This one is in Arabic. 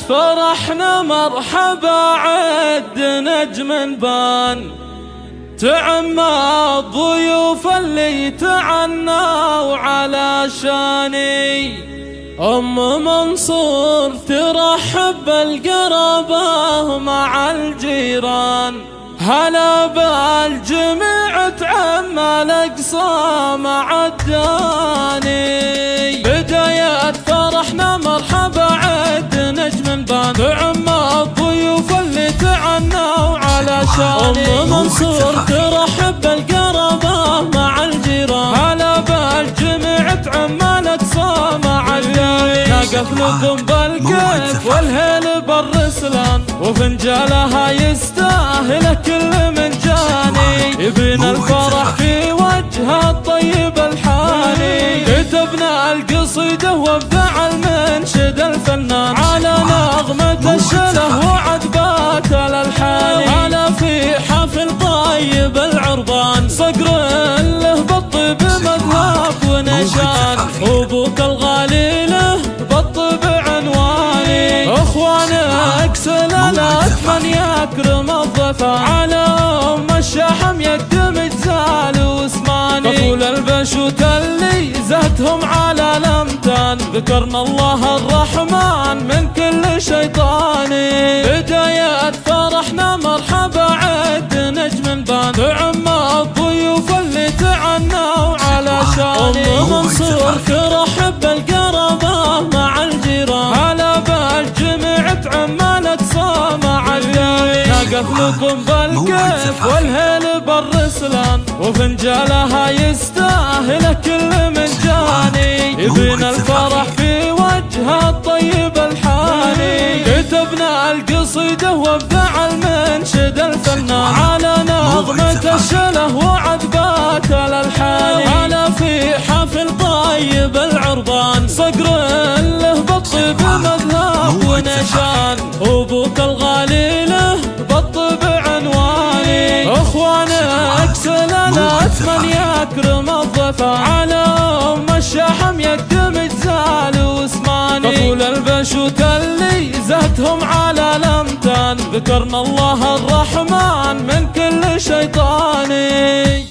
فرحنا مرحبا عد نجم بان، تعمى الضيوف اللي تعنوا على شاني. منصور ترحب بالقرابة مع الجيران، هلا بالجميع تعمى الأقصى مع الداني. بداية فرحنا مرحبا عد نجم بان، تعمى الضيوف اللي تعنوا على شاني. منصور ترحب بالقرابة مع الجيران، هلا بالجميع تعمى الأقصى مع الداني. نقف لكم بالكيف والهيل بالرسلان، وفنجالها يستاهل كل من جاني. يبين الفرح في وجه الطيب الحاني، كتبنا القصيدة وابدع المنشد الفنان، على نغمة الشله وعذبات الألحان. هلا في حفل طيب العربان، صقر له بالطيب مذهب ونشان، وابوك الغالي له بالطيب عنواني. اخوانك سلالات من يكرم الضفا، على ام الشحم يقدم اجزال واسماني. طفول البشوت اللي زهتهم على الامتان، ذكرنا الله الرحمن من كل شيطاني. بداية فرحنا مرحبا عد نجم بان، تعمى الضيوف اللي تعنوا على شاني. منصور ترحب بالقرابة مع الجيران، هلا بالجميع تعمى الأقصى مع الداني. نقف لكم بالكيف والهيل بالرسلان، وفنجالها يستاهل كل من جاني. يبين الفرح في وجه الطيب الحاني، كتبنا القصيدة وابدع المنشد الفنان، على نغمة الشله وعذبات الألحان. هلا في حفل طيب العربان، صقر له بالطيب مذهب ونشان، وابوك الغالي له بالطيب عنواني. اخوانك سلالات من يكرم الضفا، على ام الشحم يقدم اجزال واسماني. طفول البشوت اللي زهتهم على الامتان، ذكرنا الله الرحمن من كل شيطاني.